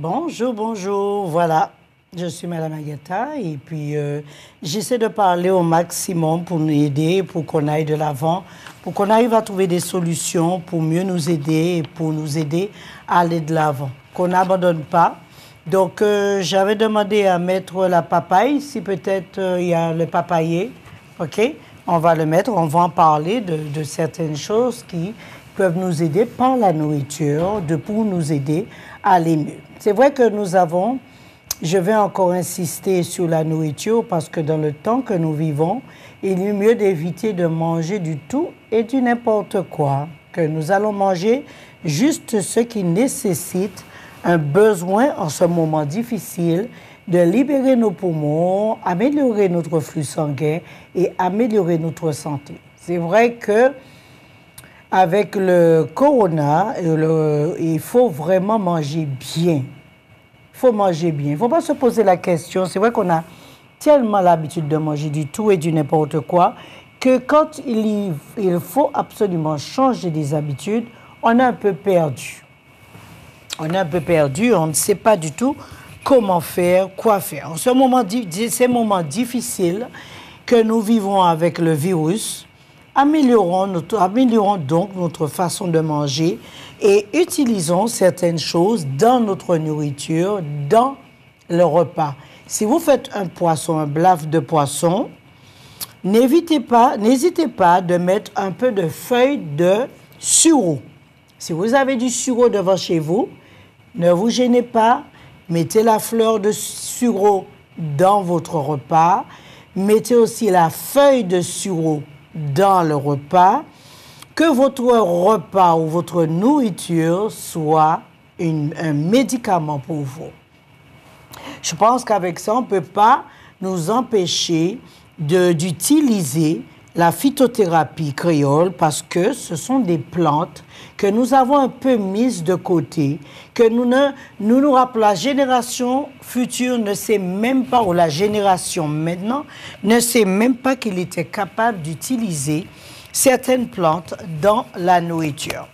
Bonjour, bonjour. Voilà, je suis Madame Agatha et puis j'essaie de parler au maximum pour nous aider, pour qu'on aille de l'avant, pour qu'on arrive à trouver des solutions pour mieux nous aider et pour nous aider à aller de l'avant, qu'on n'abandonne pas. Donc, j'avais demandé à mettre la papaye, si peut-être il y a le papayer, ok? On va le mettre, on va en parler de certaines choses qui peuvent nous aider par la nourriture, pour nous aider à aller mieux. C'est vrai que nous avons, je vais encore insister sur la nourriture parce que dans le temps que nous vivons, il est mieux d'éviter de manger du tout et du n'importe quoi, que nous allons manger juste ce qui nécessite un besoin en ce moment difficile de libérer nos poumons, améliorer notre flux sanguin et améliorer notre santé. C'est vrai que avec le corona, il faut vraiment manger bien. Il faut manger bien. Il ne faut pas se poser la question. C'est vrai qu'on a tellement l'habitude de manger du tout et du n'importe quoi que quand il faut absolument changer des habitudes, on est un peu perdu. On est un peu perdu, on ne sait pas du tout comment faire, quoi faire. En ces moments difficiles que nous vivons avec le virus, améliorons donc notre façon de manger et utilisons certaines choses dans notre nourriture, dans le repas. Si vous faites un poisson, un blaf de poisson, n'hésitez pas de mettre un peu de feuilles de sureau. Si vous avez du sureau devant chez vous, ne vous gênez pas, mettez la fleur de sureau dans votre repas, mettez aussi la feuille de sureau dans le repas, que votre repas ou votre nourriture soit un médicament pour vous. Je pense qu'avec ça, on ne peut pas nous empêcher d'utiliser la phytothérapie créole parce que ce sont des plantes que nous avons un peu mises de côté, que nous rappelons, la génération future ne sait même pas, ou la génération maintenant, ne sait même pas qu'il était capable d'utiliser certaines plantes dans la nourriture.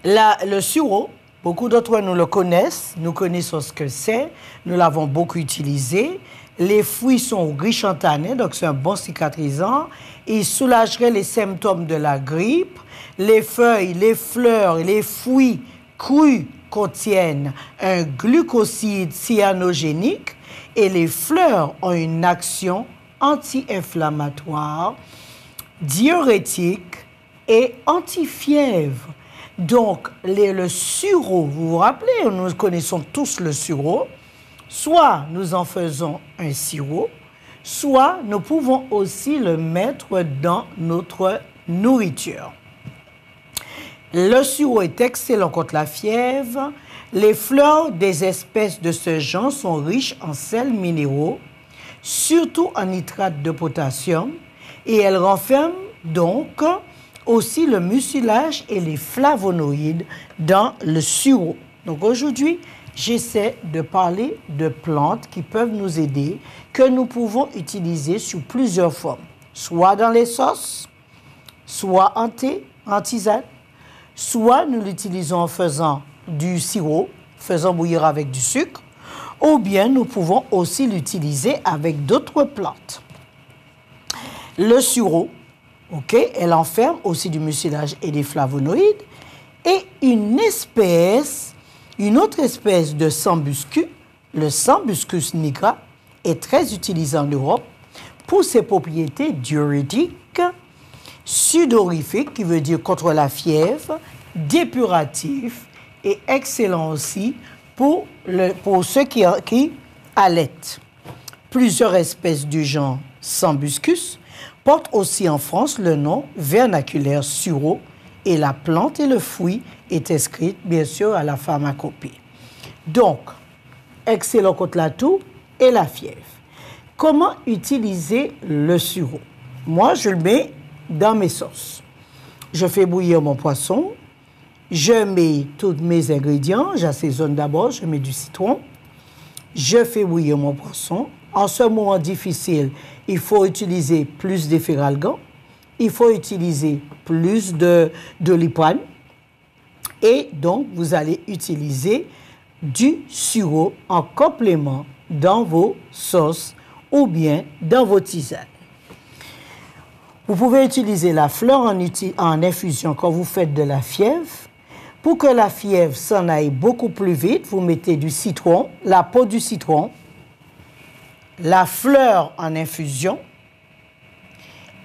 Le sureau, beaucoup d'entre nous le connaissent, nous connaissons ce que c'est, nous l'avons beaucoup utilisé. Les fruits sont riches en tanins, donc c'est un bon cicatrisant. Il soulagerait les symptômes de la grippe. Les feuilles, les fleurs et les fruits crus contiennent un glucoside cyanogénique et les fleurs ont une action anti-inflammatoire, diurétique et anti-fièvre. Donc, le sureau, vous vous rappelez, nous connaissons tous le sureau. Soit nous en faisons un sirop, soit nous pouvons aussi le mettre dans notre nourriture. Le sirop est excellent contre la fièvre. Les fleurs des espèces de ce genre sont riches en sels minéraux, surtout en nitrate de potassium, et elles renferment donc aussi le mucilage et les flavonoïdes dans le sirop. Donc aujourd'hui, j'essaie de parler de plantes qui peuvent nous aider, que nous pouvons utiliser sous plusieurs formes. Soit dans les sauces, soit en thé, en tisane, soit nous l'utilisons en faisant du sirop, faisant bouillir avec du sucre, ou bien nous pouvons aussi l'utiliser avec d'autres plantes. Le sirop, elle enferme aussi du mucilage et des flavonoïdes, et une autre espèce de Sambucus, le Sambucus nigra, est très utilisé en Europe pour ses propriétés diurétiques, sudorifiques, qui veut dire contre la fièvre, dépuratif et excellent aussi pour ceux qui allaitent. Plusieurs espèces du genre Sambucus portent aussi en France le nom vernaculaire sureau et la plante et le fruit est inscrite, bien sûr, à la pharmacopée. Donc, excellent contre la toux et la fièvre. Comment utiliser le sureau? Moi, je le mets dans mes sauces. Je fais bouillir mon poisson, je mets tous mes ingrédients, j'assaisonne d'abord, je mets du citron, je fais bouillir mon poisson. En ce moment difficile, il faut utiliser plus d'efferalgan, il faut utiliser plus de doliprane. Et donc, vous allez utiliser du sureau en complément dans vos sauces ou bien dans vos tisanes. Vous pouvez utiliser la fleur en infusion quand vous faites de la fièvre. Pour que la fièvre s'en aille beaucoup plus vite, vous mettez du citron, la peau du citron, la fleur en infusion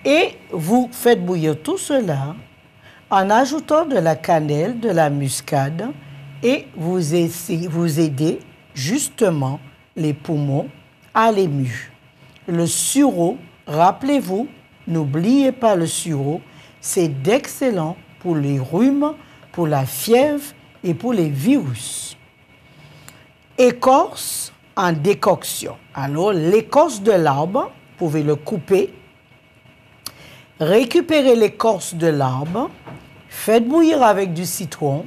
et vous faites bouillir tout cela en ajoutant de la cannelle, de la muscade et vous aidez justement les poumons à l'ému. Le sureau, rappelez-vous, n'oubliez pas le sureau, c'est d'excellent pour les rhumes, pour la fièvre et pour les virus. Écorce en décoction. Alors, l'écorce de l'arbre, vous pouvez le couper, récupérez l'écorce de l'arbre, faites bouillir avec du citron,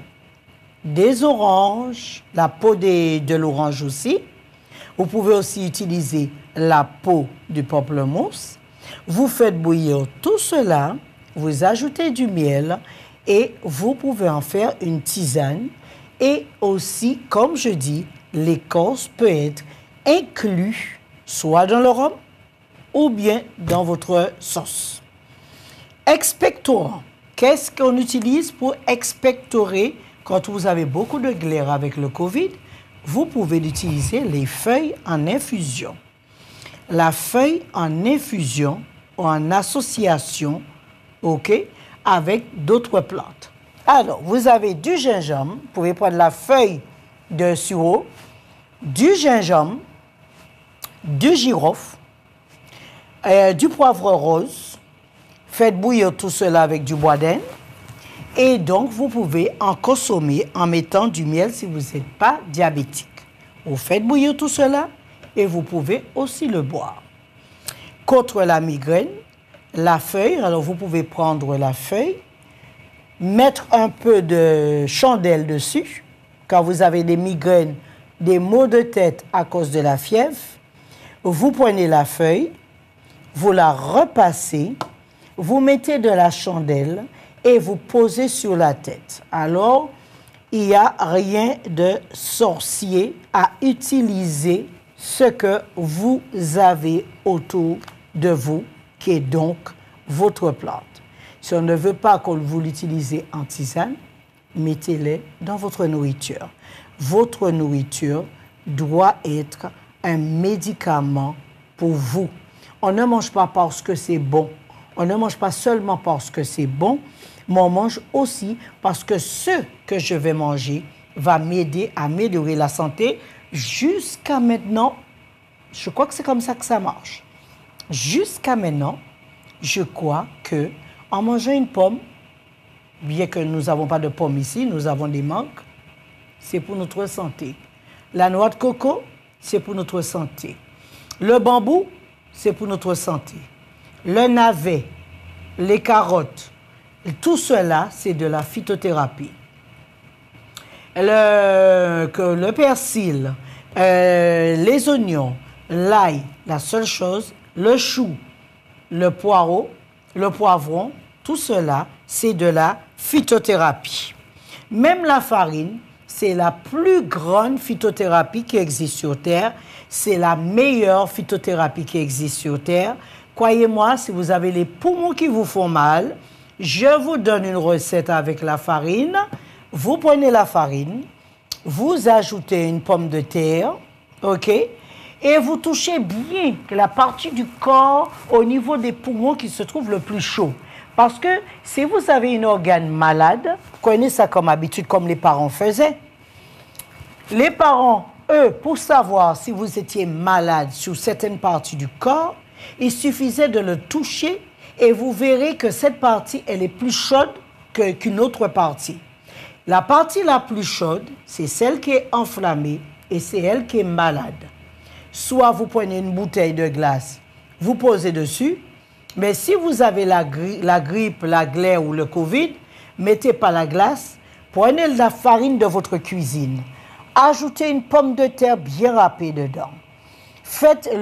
des oranges, la peau de l'orange aussi. Vous pouvez aussi utiliser la peau du pamplemousse. Vous faites bouillir tout cela, vous ajoutez du miel et vous pouvez en faire une tisane. Et aussi, comme je dis, l'écorce peut être inclus soit dans le rhum ou bien dans votre sauce. Expectorant. Qu'est-ce qu'on utilise pour expectorer quand vous avez beaucoup de glaire avec le COVID? Vous pouvez utiliser les feuilles en infusion. La feuille en infusion ou en association, OK, avec d'autres plantes. Alors, vous avez du gingembre, vous pouvez prendre la feuille de sureau, du gingembre, du girofle, du poivre rose. Faites bouillir tout cela avec du bois d'Inde. Et donc, vous pouvez en consommer en mettant du miel si vous n'êtes pas diabétique. Vous faites bouillir tout cela et vous pouvez aussi le boire. Contre la migraine, la feuille, alors vous pouvez prendre la feuille, mettre un peu de chandelle dessus, quand vous avez des migraines, des maux de tête à cause de la fièvre, vous prenez la feuille, vous la repassez, vous mettez de la chandelle et vous posez sur la tête. Alors, il n'y a rien de sorcier à utiliser ce que vous avez autour de vous, qui est donc votre plante. Si on ne veut pas que vous l'utilisez en tisane, mettez-les dans votre nourriture. Votre nourriture doit être un médicament pour vous. On ne mange pas parce que c'est bon. On ne mange pas seulement parce que c'est bon, mais on mange aussi parce que ce que je vais manger va m'aider à améliorer la santé. Jusqu'à maintenant, je crois que c'est comme ça que ça marche. Jusqu'à maintenant, je crois que en mangeant une pomme, bien que nous n'avons pas de pommes ici, nous avons des mangues, c'est pour notre santé. La noix de coco, c'est pour notre santé. Le bambou, c'est pour notre santé. Le navet, les carottes, tout cela, c'est de la phytothérapie. Le persil, les oignons, l'ail, la seule chose, le chou, le poireau, le poivron, tout cela, c'est de la phytothérapie. Même la farine, c'est la plus grande phytothérapie qui existe sur Terre. C'est la meilleure phytothérapie qui existe sur Terre. Croyez-moi, si vous avez les poumons qui vous font mal, je vous donne une recette avec la farine. Vous prenez la farine, vous ajoutez une pomme de terre, OK? Et vous touchez bien la partie du corps au niveau des poumons qui se trouve le plus chaud. Parce que si vous avez un organe malade, vous connaissez ça comme habitude, comme les parents faisaient. Les parents, eux, pour savoir si vous étiez malade sur certaines parties du corps, il suffisait de le toucher et vous verrez que cette partie, elle est plus chaude qu'une autre partie. La partie la plus chaude, c'est celle qui est enflammée et c'est elle qui est malade. Soit vous prenez une bouteille de glace, vous posez dessus, mais si vous avez la grippe, la glaire ou le Covid, mettez pas la glace, prenez la farine de votre cuisine, ajoutez une pomme de terre bien râpée dedans.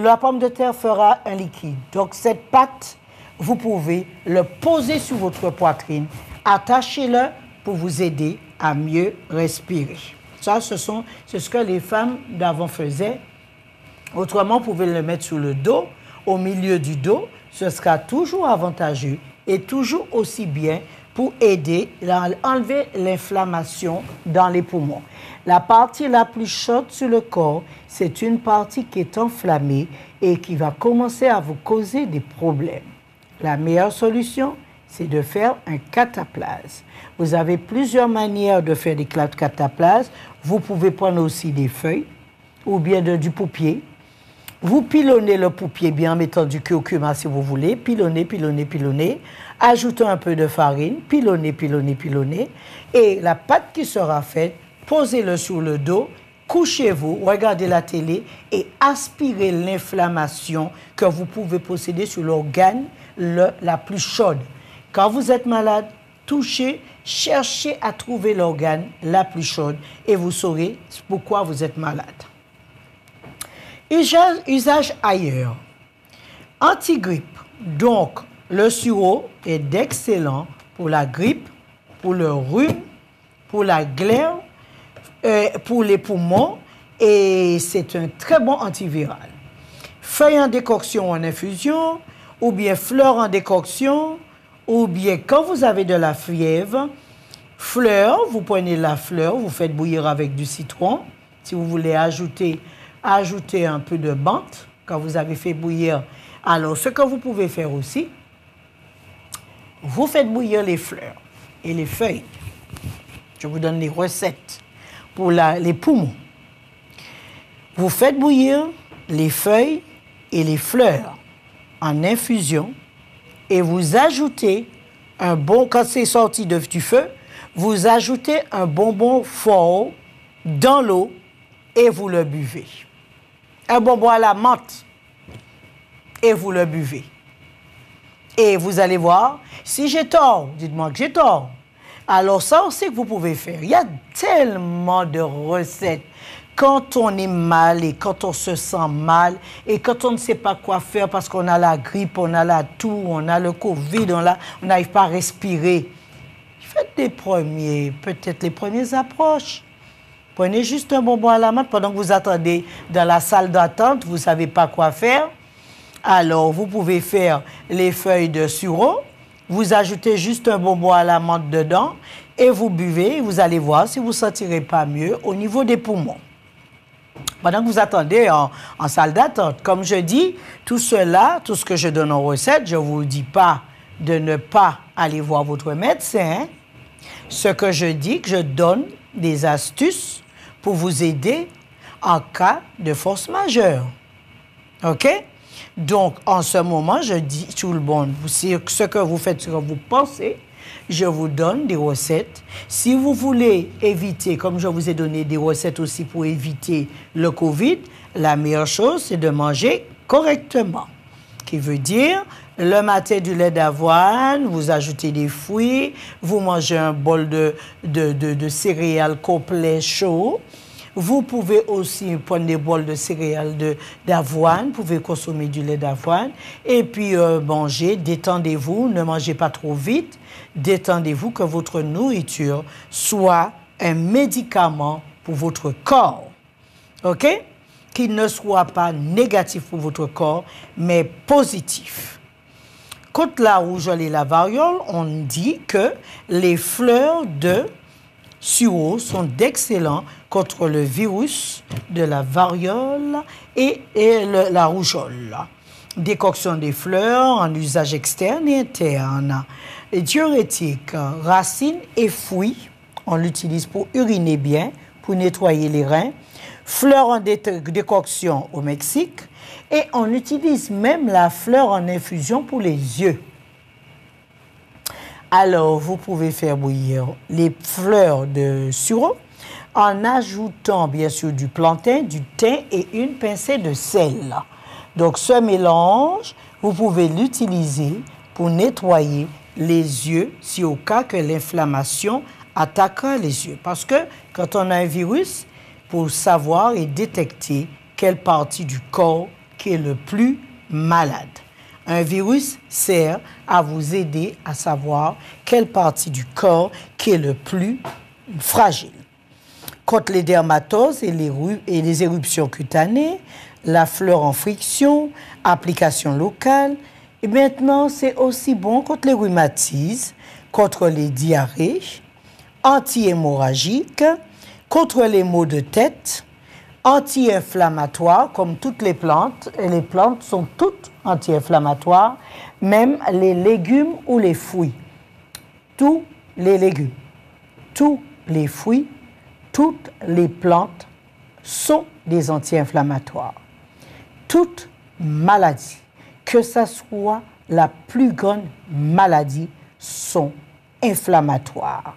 La pomme de terre fera un liquide. Donc cette pâte, vous pouvez le poser sur votre poitrine, attachez-le pour vous aider à mieux respirer. Ça, c'est ce que les femmes d'avant faisaient. Autrement, vous pouvez le mettre sur le dos, au milieu du dos. Ce sera toujours avantageux et toujours aussi bien pour aider à enlever l'inflammation dans les poumons. La partie la plus chaude sur le corps, c'est une partie qui est enflammée et qui va commencer à vous causer des problèmes. La meilleure solution, c'est de faire un cataplase. Vous avez plusieurs manières de faire des cataplases. Vous pouvez prendre aussi des feuilles ou bien du paupier. Vous pilonnez le paupier bien en mettant du curcuma si vous voulez. Pilonnez, pilonnez, pilonnez. Ajoutez un peu de farine. Pilonnez, pilonnez, pilonnez. Et la pâte qui sera faite, posez-le sur le dos. Couchez-vous, regardez la télé et aspirez l'inflammation que vous pouvez posséder sur l'organe la plus chaude. Quand vous êtes malade, touchez, cherchez à trouver l'organe la plus chaude et vous saurez pourquoi vous êtes malade. Usage ailleurs. Antigrippe. Donc, le sureau est d'excellent pour la grippe, pour le rhume, pour la glaire, pour les poumons et c'est un très bon antiviral. Feuilles en décoction en infusion ou bien fleurs en décoction ou bien quand vous avez de la fièvre, fleurs, vous prenez la fleur, vous faites bouillir avec du citron. Si vous voulez ajouter un peu de menthe quand vous avez fait bouillir. Alors, ce que vous pouvez faire aussi, vous faites bouillir les fleurs et les feuilles. Je vous donne les recettes pour les poumons. Vous faites bouillir les feuilles et les fleurs en infusion et vous ajoutez quand c'est sorti du feu, vous ajoutez un bonbon fort dans l'eau et vous le buvez. Un bonbon à la menthe et vous le buvez. Et vous allez voir, si j'ai tort, dites-moi que j'ai tort. Alors ça aussi que vous pouvez faire. Il y a tellement de recettes. Quand on est mal et quand on se sent mal et quand on ne sait pas quoi faire parce qu'on a la grippe, on a la toux, on a le Covid, on n'arrive pas à respirer. Faites peut-être les premières approches. Prenez juste un bonbon à la menthe pendant que vous attendez dans la salle d'attente, vous ne savez pas quoi faire. Alors, vous pouvez faire les feuilles de sureau, vous ajoutez juste un bonbon à la menthe dedans et vous buvez. Vous allez voir si vous ne sentirez pas mieux au niveau des poumons. Pendant que vous attendez en salle d'attente, comme je dis, tout ce que je donne en recette, je ne vous dis pas de ne pas aller voir votre médecin. Ce que je dis, que je donne des astuces pour vous aider en cas de force majeure. OK? Donc, en ce moment, je dis tout le monde, ce que vous faites, ce que vous pensez, je vous donne des recettes. Si vous voulez éviter, comme je vous ai donné des recettes aussi pour éviter le Covid, la meilleure chose, c'est de manger correctement. Qui veut dire, le matin, du lait d'avoine, vous ajoutez des fruits, vous mangez un bol de céréales complet chaud. Vous pouvez aussi prendre des bols de céréales d'avoine, vous pouvez consommer du lait d'avoine et puis manger, détendez-vous, ne mangez pas trop vite, détendez-vous, que votre nourriture soit un médicament pour votre corps, OK? Qu'il ne soit pas négatif pour votre corps, mais positif. Contre la rougeole et la variole, on dit que les fleurs de sureau sont d'excellents contre le virus de la variole et la rougeole. Décoction des fleurs en usage externe et interne. Diurétique, racines et fruits, on l'utilise pour uriner bien, pour nettoyer les reins. Fleurs en décoction au Mexique et on utilise même la fleur en infusion pour les yeux. Alors, vous pouvez faire bouillir les fleurs de sureau en ajoutant bien sûr du plantain, du thym et une pincée de sel. Donc, ce mélange, vous pouvez l'utiliser pour nettoyer les yeux si au cas que l'inflammation attaquera les yeux. Parce que quand on a un virus, pour savoir et détecter quelle partie du corps qui est le plus malade. Un virus sert à vous aider à savoir quelle partie du corps qui est le plus fragile. contre les dermatoses et les éruptions cutanées, la fleur en friction, application locale. Et maintenant, c'est aussi bon contre les rhumatismes, contre les diarrhées, anti-hémorragiques, contre les maux de tête, anti-inflammatoires, comme toutes les plantes. Et les plantes sont toutes anti-inflammatoires, même les légumes ou les fruits. Tous les légumes, tous les fruits, toutes les plantes sont des anti-inflammatoires. Toute maladie, que ce soit la plus grande maladie, sont inflammatoires.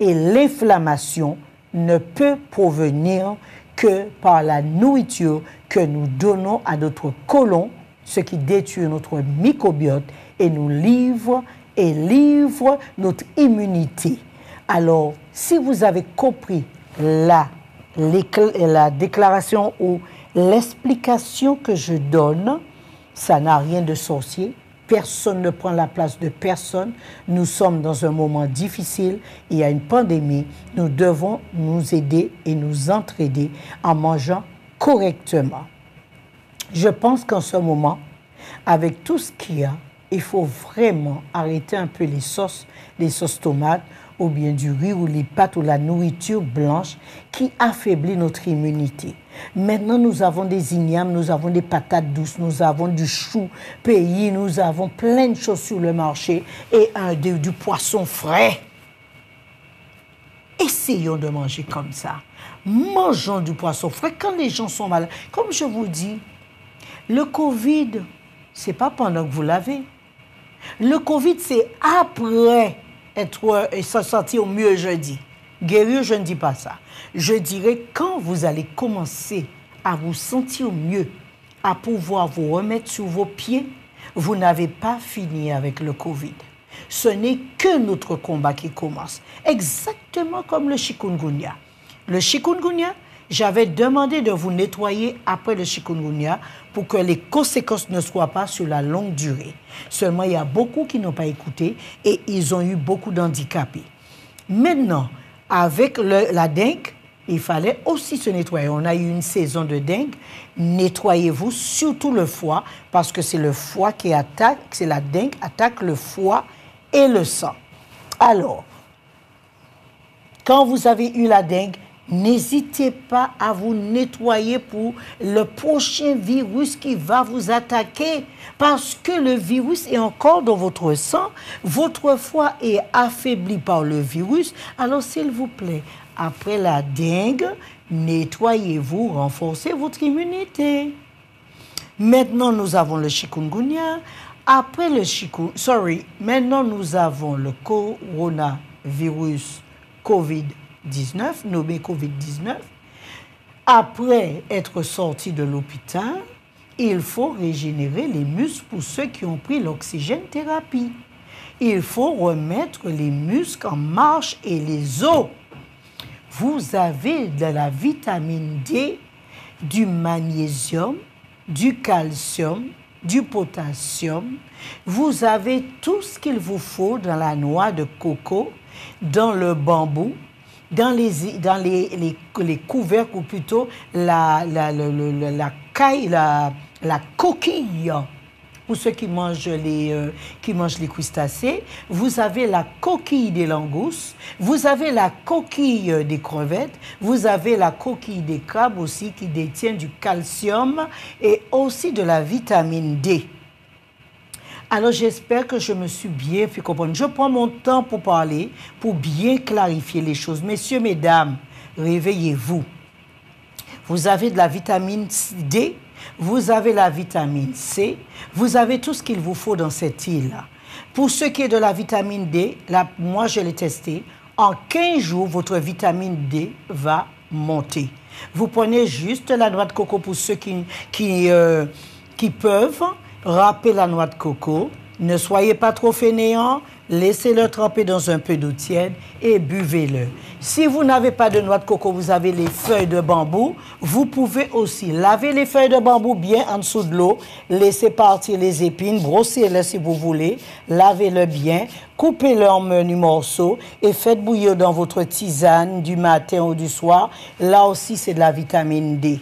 Et l'inflammation ne peut provenir que par la nourriture que nous donnons à notre côlon, ce qui détruit notre microbiote et nous livre notre immunité. Alors, si vous avez compris la déclaration ou l'explication que je donne, ça n'a rien de sorcier. Personne ne prend la place de personne. Nous sommes dans un moment difficile. Il y a une pandémie. Nous devons nous aider et nous entraider en mangeant correctement. Je pense qu'en ce moment, avec tout ce qu'il y a, il faut vraiment arrêter un peu les sauces tomates, ou bien du riz ou les pâtes ou la nourriture blanche qui affaiblit notre immunité. Maintenant, nous avons des ignames, nous avons des patates douces, nous avons du chou pays, nous avons plein de choses sur le marché et du poisson frais. Essayons de manger comme ça. Mangeons du poisson frais quand les gens sont malades. Comme je vous dis, le Covid, ce n'est pas pendant que vous l'avez. Le Covid, c'est après se sentir mieux, je dis. Guérir, je ne dis pas ça. Je dirais quand vous allez commencer à vous sentir mieux, à pouvoir vous remettre sur vos pieds, vous n'avez pas fini avec le Covid. Ce n'est que notre combat qui commence. Exactement comme le chikungunya. Le chikungunya, j'avais demandé de vous nettoyer après le chikungunya pour que les conséquences ne soient pas sur la longue durée. Seulement, il y a beaucoup qui n'ont pas écouté et ils ont eu beaucoup d'handicapés. Maintenant, avec la dengue, il fallait aussi se nettoyer. On a eu une saison de dengue. Nettoyez-vous surtout le foie parce que c'est le foie qui attaque, c'est la dengue attaque le foie et le sang. Alors, quand vous avez eu la dengue, n'hésitez pas à vous nettoyer pour le prochain virus qui va vous attaquer. Parce que le virus est encore dans votre sang, votre foie est affaibli par le virus. Alors, s'il vous plaît, après la dengue, nettoyez-vous, renforcez votre immunité. Maintenant, nous avons le chikungunya. Après le maintenant, nous avons le coronavirus COVID-19, nommé COVID-19. Après être sorti de l'hôpital, il faut régénérer les muscles pour ceux qui ont pris l'oxygène thérapie. Il faut remettre les muscles en marche et les os. Vous avez de la vitamine D, du magnésium, du calcium, du potassium. Vous avez tout ce qu'il vous faut dans la noix de coco, dans le bambou, dans les couvercles, ou plutôt la coquille. Pour ceux qui mangent les crustacés, vous avez la coquille des langoustes, vous avez la coquille des crevettes, vous avez la coquille des crabes aussi qui détient du calcium et aussi de la vitamine D. Alors j'espère que je me suis bien fait comprendre. Je prends mon temps pour parler, pour bien clarifier les choses. Messieurs, mesdames, réveillez-vous. Vous avez de la vitamine D, vous avez la vitamine C, vous avez tout ce qu'il vous faut dans cette île-là. Pour ce qui est de la vitamine D, moi je l'ai testé, en 15 jours, votre vitamine D va monter. Vous prenez juste la noix de coco pour ceux qui peuvent, râpez la noix de coco, Ne soyez pas trop fainéants, laissez-le tremper dans un peu d'eau tiède et buvez-le. Si vous n'avez pas de noix de coco, vous avez les feuilles de bambou, vous pouvez aussi laver les feuilles de bambou bien en dessous de l'eau, laisser partir les épines, brossez-les si vous voulez, lavez-le bien, coupez-le en menus morceaux et faites bouillir dans votre tisane du matin ou du soir. Là aussi, c'est de la vitamine D.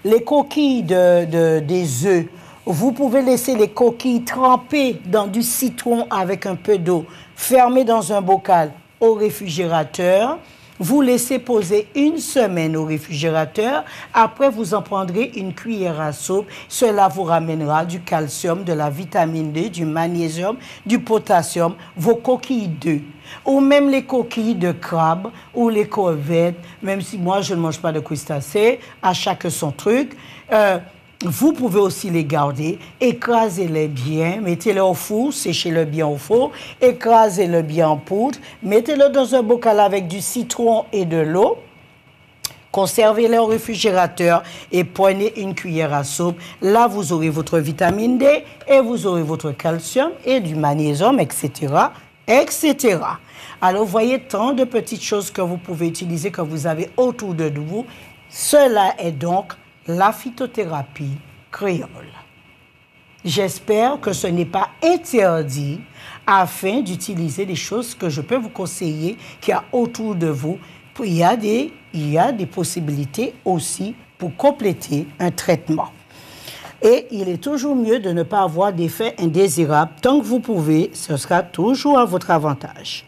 Les coquilles des œufs, vous pouvez laisser les coquilles trempées dans du citron avec un peu d'eau, fermées dans un bocal au réfrigérateur. Vous laissez poser 1 semaine au réfrigérateur. Après, vous en prendrez une cuillère à soupe. Cela vous ramènera du calcium, de la vitamine D, du magnésium, du potassium, vos coquilles d'œufs. Ou même les coquilles de crabe ou les crevettes, même si moi, je ne mange pas de crustacés, à chaque son truc. Vous pouvez aussi les garder, écrasez-les bien, mettez-les au four, séchez-le bien au four, écrasez-le bien en poudre, mettez-le dans un bocal avec du citron et de l'eau, conservez-les au réfrigérateur et prenez une cuillère à soupe. Là, vous aurez votre vitamine D et vous aurez votre calcium et du magnésium, etc., etc. Alors, vous voyez tant de petites choses que vous pouvez utiliser, que vous avez autour de vous. Cela est donc la phytothérapie créole. J'espère que ce n'est pas interdit afin d'utiliser des choses que je peux vous conseiller qu'il y a autour de vous. Il y a des possibilités aussi pour compléter un traitement. Et il est toujours mieux de ne pas avoir d'effets indésirables. Tant que vous pouvez, ce sera toujours à votre avantage.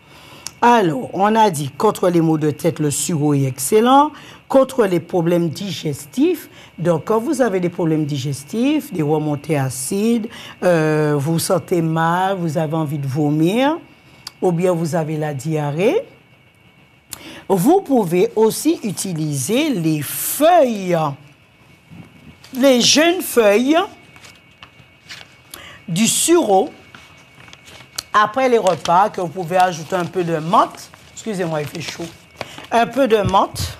Alors, on a dit, contre les maux de tête, le sureau est excellent. Contre les problèmes digestifs, donc quand vous avez des problèmes digestifs, des remontées acides, vous vous sentez mal, vous avez envie de vomir, ou bien vous avez la diarrhée, vous pouvez aussi utiliser les feuilles, les jeunes feuilles du sureau après les repas, que vous pouvez ajouter un peu de menthe. Excusez-moi, il fait chaud. Un peu de menthe.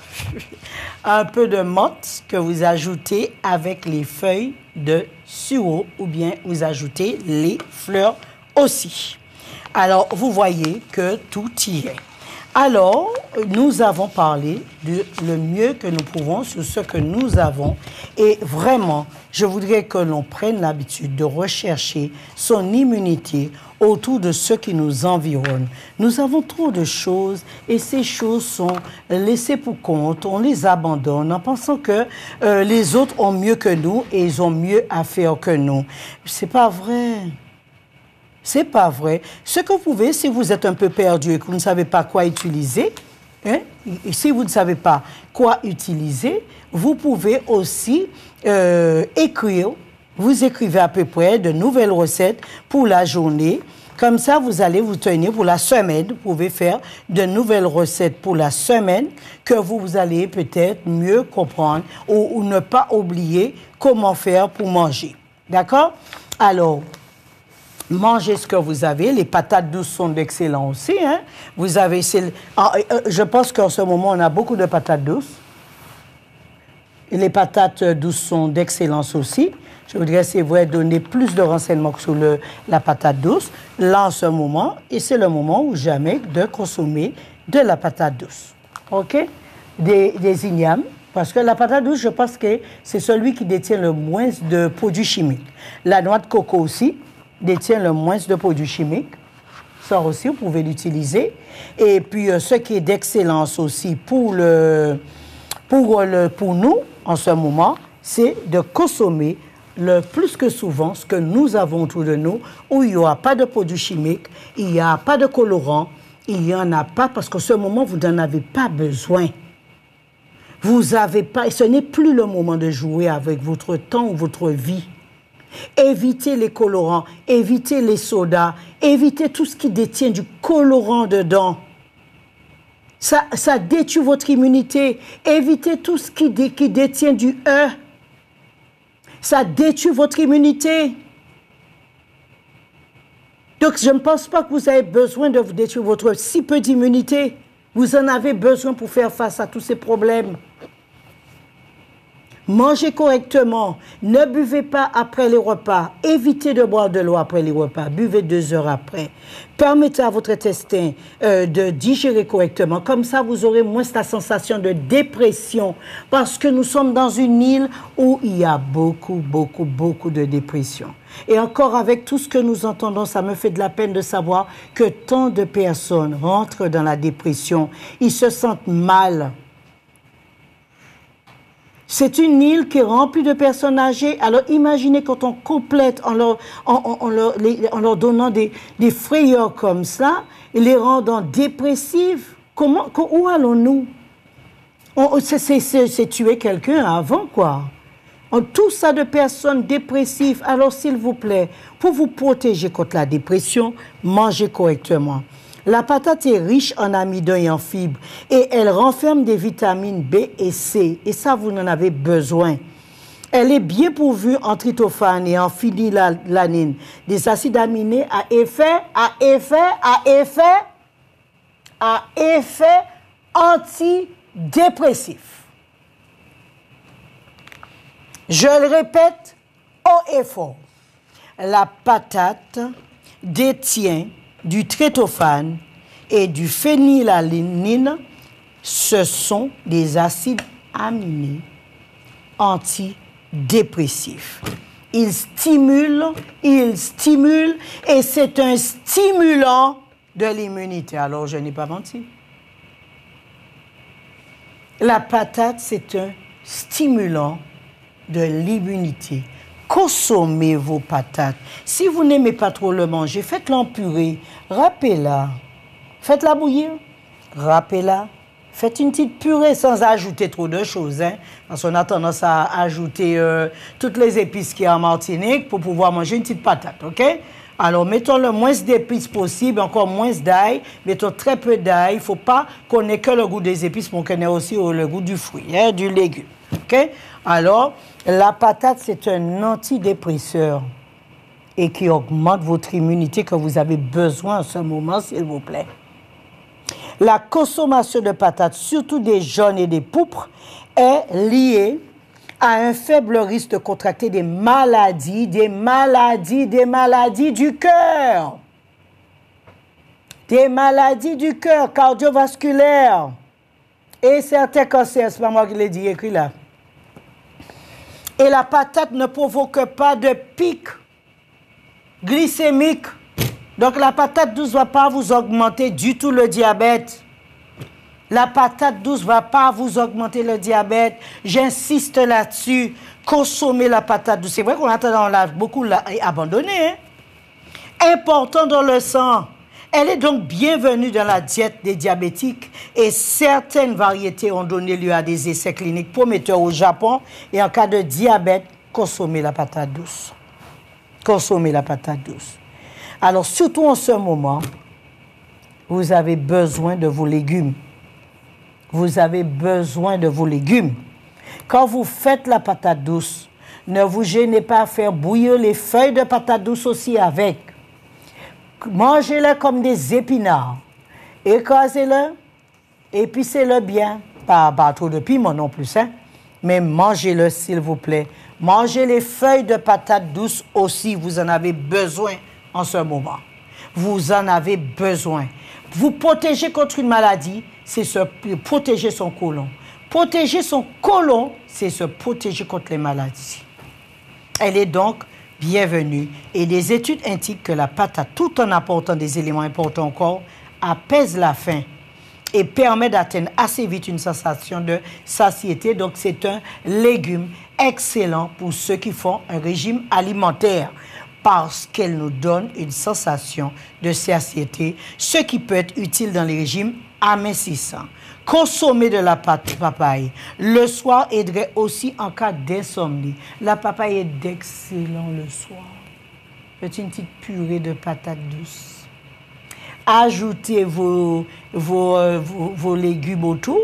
Un peu de menthe que vous ajoutez avec les feuilles de sureau ou bien vous ajoutez les fleurs aussi. Alors, vous voyez que tout y est. Alors, nous avons parlé de le mieux que nous pouvons sur ce que nous avons. Et vraiment, je voudrais que l'on prenne l'habitude de rechercher son immunité autour de ce qui nous environne. Nous avons trop de choses et ces choses sont laissées pour compte, on les abandonne en pensant que les autres ont mieux que nous et ils ont mieux à faire que nous. C'est pas vrai. C'est pas vrai. Ce que vous pouvez, si vous êtes un peu perdu et que vous ne savez pas quoi utiliser, hein, et si vous ne savez pas quoi utiliser, vous pouvez aussi écrire. Vous écrivez à peu près de nouvelles recettes pour la journée. Comme ça, vous allez vous tenir pour la semaine. Vous pouvez faire de nouvelles recettes pour la semaine que vous allez peut-être mieux comprendre ou ne pas oublier comment faire pour manger. D'accord? Alors, mangez ce que vous avez. Les patates douces sont d'excellents aussi. Hein? Vous avez, je pense qu'en ce moment, on a beaucoup de patates douces. Et les patates douces sont d'excellence aussi. Je voudrais, c'est vrai, donner plus de renseignements sur la patate douce, là, en ce moment, et c'est le moment ou jamais de consommer de la patate douce. OK? Des ignames, parce que la patate douce, je pense que c'est celui qui détient le moins de produits chimiques. La noix de coco aussi détient le moins de produits chimiques. Ça aussi, vous pouvez l'utiliser. Et puis, ce qui est d'excellence aussi pour nous, en ce moment, c'est de consommer le plus que souvent ce que nous avons autour de nous, où il n'y aura pas de produits chimiques, il n'y a pas de colorants, il n'y en a pas parce qu'en ce moment, vous n'en avez pas besoin. Vous avez pas, ce n'est plus le moment de jouer avec votre temps ou votre vie. Évitez les colorants, évitez les sodas, évitez tout ce qui détient du colorant dedans. Ça détruit votre immunité. Évitez tout ce qui détient du E. Ça détruit votre immunité. Donc, je ne pense pas que vous avez besoin de vous détruire votre si peu d'immunité. Vous en avez besoin pour faire face à tous ces problèmes. Mangez correctement. Ne buvez pas après les repas. Évitez de boire de l'eau après les repas. Buvez 2 heures après. Permettez à votre intestin de digérer correctement. Comme ça, vous aurez moins la sensation de dépression. Parce que nous sommes dans une île où il y a beaucoup de dépression. Et encore avec tout ce que nous entendons, ça me fait de la peine de savoir que tant de personnes rentrent dans la dépression. Ils se sentent mal. C'est une île qui est remplie de personnes âgées. Alors imaginez quand on complète en leur donnant des frayeurs comme ça, et les rendant dépressifs. Où allons-nous? C'est tuer quelqu'un avant, quoi. Tout ça de personnes dépressives. Alors s'il vous plaît, pour vous protéger contre la dépression, mangez correctement. La patate est riche en amidon et en fibres et elle renferme des vitamines B et C. Et ça, vous en avez besoin. Elle est bien pourvue en tryptophane et en phénylalanine, des acides aminés à effet antidépressif. Je le répète haut et fort. La patate détient du tryptophane et du phénylalanine, ce sont des acides aminés antidépressifs. Ils stimulent et c'est un stimulant de l'immunité. Alors, je n'ai pas menti. La patate, c'est un stimulant de l'immunité. Consommez vos patates. Si vous n'aimez pas trop le manger, faites-la en purée, râpez-la. Faites-la bouillir, râpez-la. Faites une petite purée sans ajouter trop de choses. Hein? Parce qu'on a tendance à ajouter toutes les épices qu'il y a en Martinique pour pouvoir manger une petite patate, ok? Alors, mettons le moins d'épices possible, encore moins d'ail. Mettons très peu d'ail. Il ne faut pas qu'on ait que le goût des épices, mais qu'on ait aussi le goût du fruit, hein, du légume. OK? Alors, la patate, c'est un antidépresseur et qui augmente votre immunité que vous avez besoin en ce moment, s'il vous plaît. La consommation de patates, surtout des jaunes et des pourpres, est liée à un faible risque de contracter des maladies du cœur. Des maladies du cœur, cardiovasculaires. Et certains cancers, c'est pas moi qui l'ai dit, écrit là. Et la patate ne provoque pas de pic glycémique. Donc la patate douce ne va pas vous augmenter du tout le diabète. La patate douce ne va pas vous augmenter le diabète. J'insiste là-dessus. Consommez la patate douce. C'est vrai qu'on a beaucoup abandonné. Hein? Important dans le sang. Elle est donc bienvenue dans la diète des diabétiques et certaines variétés ont donné lieu à des essais cliniques prometteurs au Japon. Et en cas de diabète, consommez la patate douce. Consommez la patate douce. Alors, surtout en ce moment, vous avez besoin de vos légumes. Vous avez besoin de vos légumes. Quand vous faites la patate douce, ne vous gênez pas à faire bouillir les feuilles de patate douce aussi avec. Mangez-le comme des épinards. Écrasez-le, épicez-le bien. Pas trop de piment non plus, hein? Mais mangez-le s'il vous plaît. Mangez les feuilles de patate douce aussi, vous en avez besoin en ce moment. Vous en avez besoin. Vous protéger contre une maladie, c'est se protéger son côlon. Protéger son côlon, c'est se protéger contre les maladies. Elle est donc bienvenue. Et les études indiquent que la patate, tout en apportant des éléments importants encore, apaise la faim et permet d'atteindre assez vite une sensation de satiété. Donc, c'est un légume excellent pour ceux qui font un régime alimentaire parce qu'elle nous donne une sensation de satiété, ce qui peut être utile dans les régimes amincissants. Consommer de la papaye le soir aiderait aussi en cas d'insomnie. La papaye est d'excellent le soir. Faites une petite purée de patates douces. Ajoutez vos légumes autour.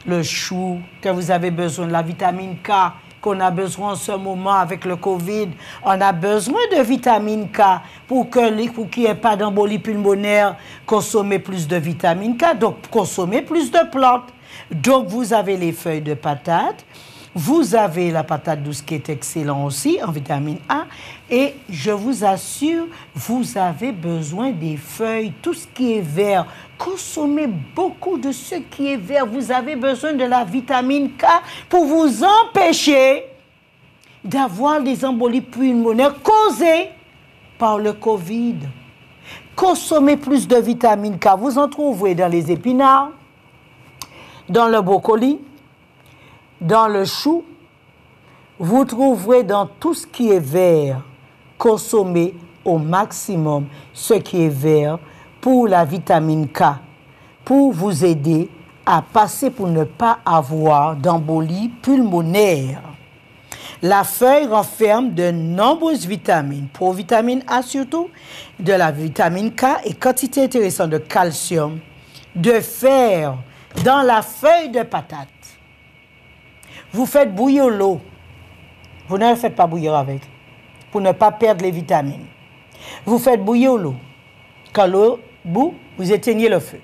Le chou que vous avez besoin, la vitamine K qu'on a besoin en ce moment avec le Covid. On a besoin de vitamine K pour qu'il n'y ait pas d'embolie pulmonaire. Consommez plus de vitamine K, donc consommez plus de plantes. Donc vous avez les feuilles de patate, Vous avez la patate douce qui est excellente aussi en vitamine A. Et je vous assure, vous avez besoin des feuilles, tout ce qui est vert. Consommez beaucoup de ce qui est vert. Vous avez besoin de la vitamine K pour vous empêcher d'avoir des embolies pulmonaires causées par le Covid. Consommez plus de vitamine K. Vous en trouverez dans les épinards, dans le brocoli, dans le chou. Vous trouverez dans tout ce qui est vert. Consommez au maximum ce qui est vert pour la vitamine K, pour vous aider à passer pour ne pas avoir d'embolie pulmonaire. La feuille renferme de nombreuses vitamines, provitamine A surtout, de la vitamine K et quantité intéressante de calcium, de fer dans la feuille de patate. Vous faites bouillir l'eau. Vous ne la faites pas bouillir avec, pour ne pas perdre les vitamines. Vous faites bouillir l'eau. Quand l'eau bout, vous éteignez le feu.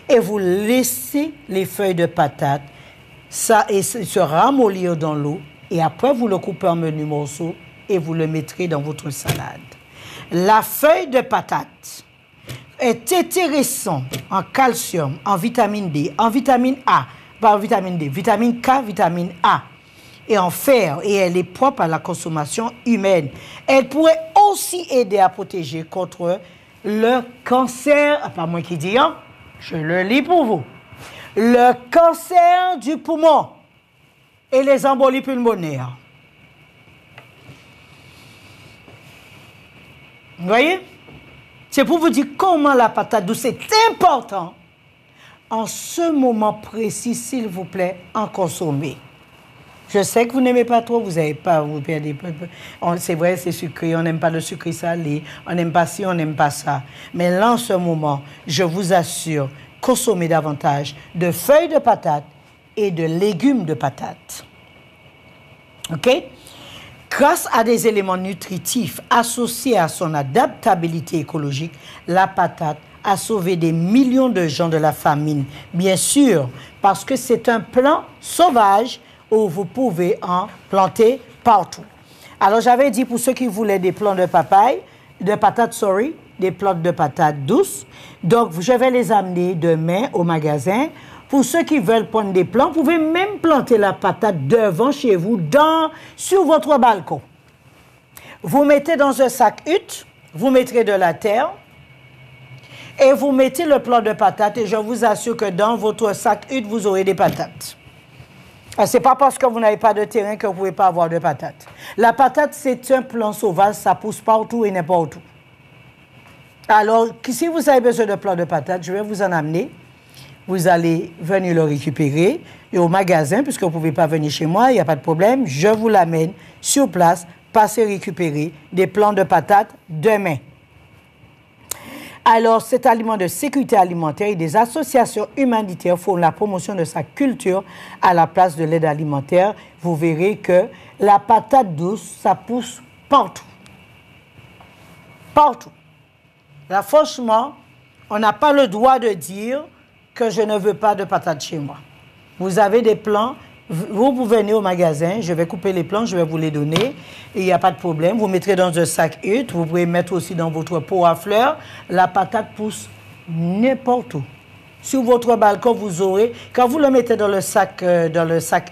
Et vous laissez les feuilles de patate se ramollir dans l'eau. Et après, vous le coupez en menus morceaux et vous le mettrez dans votre salade. La feuille de patate est intéressante en calcium, en vitamine D, en vitamine A, pas en vitamine D, vitamine K, vitamine A, et en fer. Et elle est propre à la consommation humaine. Elle pourrait aussi aider à protéger contre le cancer, pas moi qui dis, hein, je le lis pour vous, le cancer du poumon et les embolies pulmonaires. Vous voyez? C'est pour vous dire comment la patate douce est importante. En ce moment précis, s'il vous plaît, en consommer. Je sais que vous n'aimez pas trop, vous n'avez pas, vous perdez. C'est vrai, c'est sucré, on n'aime pas le sucré salé, on n'aime pas ci, on n'aime pas ça. Mais là, en ce moment, je vous assure, consommez davantage de feuilles de patate et de légumes de patate. OK? Grâce à des éléments nutritifs associés à son adaptabilité écologique, la patate a sauvé des millions de gens de la famine. Bien sûr, parce que c'est un plant sauvage où vous pouvez en planter partout. Alors, j'avais dit pour ceux qui voulaient des plants de papaye, de patates, sorry, des plantes de patates douces. Donc, je vais les amener demain au magasin. Pour ceux qui veulent prendre des plants, vous pouvez même planter la patate devant chez vous, sur votre balcon. Vous mettez dans un sac hutte, vous mettrez de la terre et vous mettez le plant de patates et je vous assure que dans votre sac hutte, vous aurez des patates. Ce n'est pas parce que vous n'avez pas de terrain que vous ne pouvez pas avoir de patates. La patate, c'est un plant sauvage, ça pousse partout et n'importe où. Alors, si vous avez besoin de plants de patates, je vais vous en amener. Vous allez venir le récupérer et au magasin, puisque vous ne pouvez pas venir chez moi, il n'y a pas de problème, je vous l'amène sur place, passez récupérer des plants de patates demain. Alors, cet aliment de sécurité alimentaire et des associations humanitaires font la promotion de sa culture à la place de l'aide alimentaire. Vous verrez que la patate douce, ça pousse partout. Partout. Là, franchement, on n'a pas le droit de dire que je ne veux pas de patates chez moi. Vous avez des plants, vous venez au magasin, je vais couper les plants, je vais vous les donner, et il n'y a pas de problème. Vous mettrez dans un sac hutte, vous pouvez mettre aussi dans votre pot à fleurs. La patate pousse n'importe où. Sur votre balcon, vous aurez, quand vous le mettez dans le sac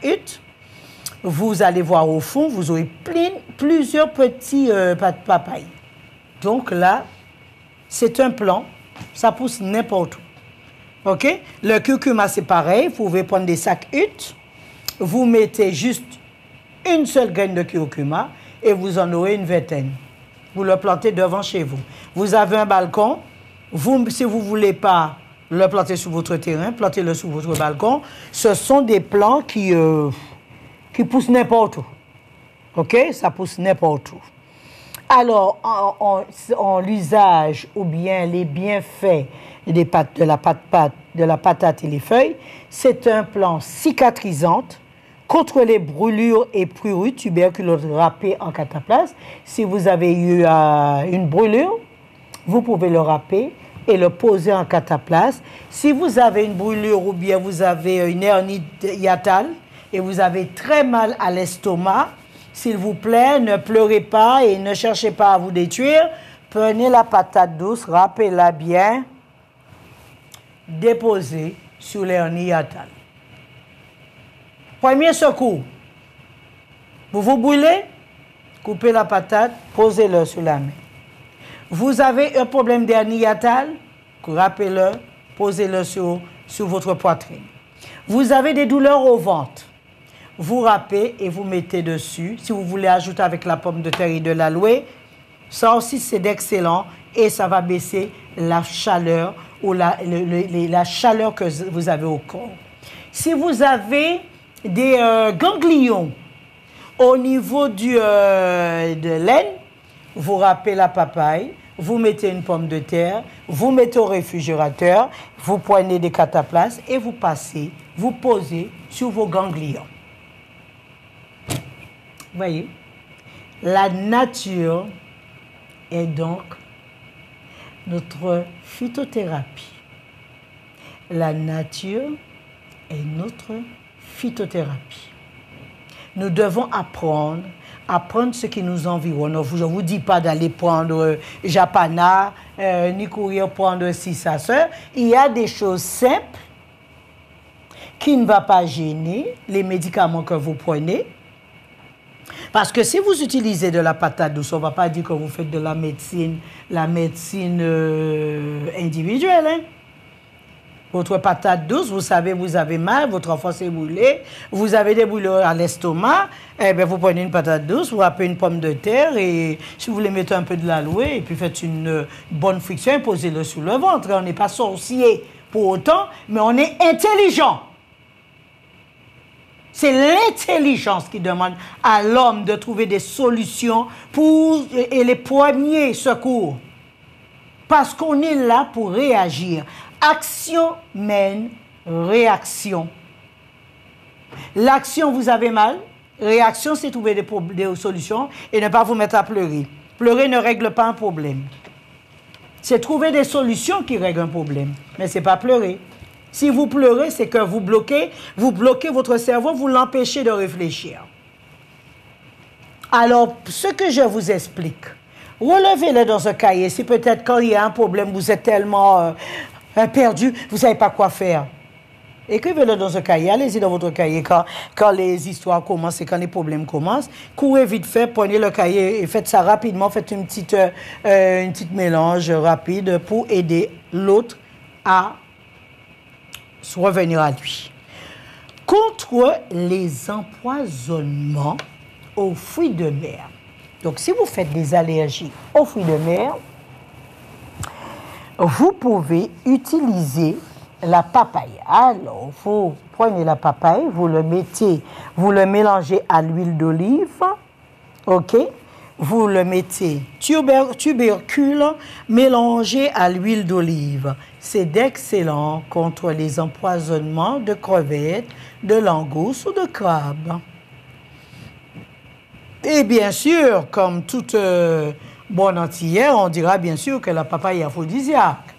hutte, vous allez voir au fond, vous aurez plusieurs petits papayes. Donc là, c'est un plant, ça pousse n'importe où. OK? Le curcuma, c'est pareil. Vous pouvez prendre des sacs hutte. Vous mettez juste une seule graine de curcuma et vous en aurez une vingtaine. Vous le plantez devant chez vous. Vous avez un balcon. Si vous ne voulez pas le planter sur votre terrain, plantez-le sur votre balcon. Ce sont des plants qui poussent n'importe où. OK? Ça pousse n'importe où. Alors, en l'usage ou bien les bienfaits de la patate et les feuilles, c'est un plant cicatrisant contre les brûlures et prurits, tuberculose râpée en cataplasme. Si vous avez eu une brûlure, vous pouvez le râper et le poser en cataplasme. Si vous avez une brûlure ou bien vous avez une hernie hiatale, et vous avez très mal à l'estomac, s'il vous plaît, ne pleurez pas et ne cherchez pas à vous détruire. Prenez la patate douce, râpez-la bien, déposez sur l'hernie hiatale. Premier secours. Vous vous brûlez, coupez la patate, posez-le sur la main. Vous avez un problème d'hernie hiatale, râpez-le, posez-le sur votre poitrine. Vous avez des douleurs au ventre. Vous râpez et vous mettez dessus. Si vous voulez ajouter avec la pomme de terre et de l'aloe, ça aussi c'est d'excellent et ça va baisser la chaleur ou la chaleur que vous avez au corps. Si vous avez des ganglions au niveau de l'aine, vous râpez la papaye, vous mettez une pomme de terre, vous mettez au réfrigérateur, vous prenez des cataplasmes et vous passez, vous posez sur vos ganglions. Voyez, la nature est donc notre phytothérapie. La nature est notre phytothérapie. Nous devons apprendre ce qui nous environne. Je ne vous dis pas d'aller prendre Japana, ni courir prendre ci, ça, ça. Il y a des choses simples qui ne vont pas gêner les médicaments que vous prenez. Parce que si vous utilisez de la patate douce, on ne va pas dire que vous faites de la médecine individuelle. Hein? Votre patate douce, vous savez, vous avez mal, votre enfant s'est brûlé, vous avez des brûlures à l'estomac, eh bien, vous prenez une patate douce, vous râpez une pomme de terre et si vous voulez mettre un peu de l'aloe et puis faites une bonne friction et posez-le sur le ventre. On n'est pas sorcier pour autant, mais on est intelligent. C'est l'intelligence qui demande à l'homme de trouver des solutions et les premiers secours. Parce qu'on est là pour réagir. Action mène réaction. L'action, vous avez mal. Réaction, c'est trouver des solutions et ne pas vous mettre à pleurer. Pleurer ne règle pas un problème. C'est trouver des solutions qui règlent un problème. Mais ce n'est pas pleurer. Si vous pleurez, c'est que vous bloquez votre cerveau, vous l'empêchez de réfléchir. Alors, ce que je vous explique, relevez-le dans un cahier. Si peut-être quand il y a un problème, vous êtes tellement perdu, vous ne savez pas quoi faire. Écrivez-le dans un cahier, allez-y dans votre cahier quand les histoires commencent et quand les problèmes commencent. Courez vite fait, prenez le cahier et faites ça rapidement, faites une petite mélange rapide pour aider l'autre à revenir à lui. Contre les empoisonnements aux fruits de mer. Donc, si vous faites des allergies aux fruits de mer, vous pouvez utiliser la papaye. Alors, vous prenez la papaye, vous le mélangez à l'huile d'olive, ok? Vous le mettez tubercule mélangé à l'huile d'olive. C'est d'excellent contre les empoisonnements de crevettes, de langoustes ou de crabes. Et bien sûr, comme toute bonne antillère, on dira bien sûr que la papaye est aphrodisiaque.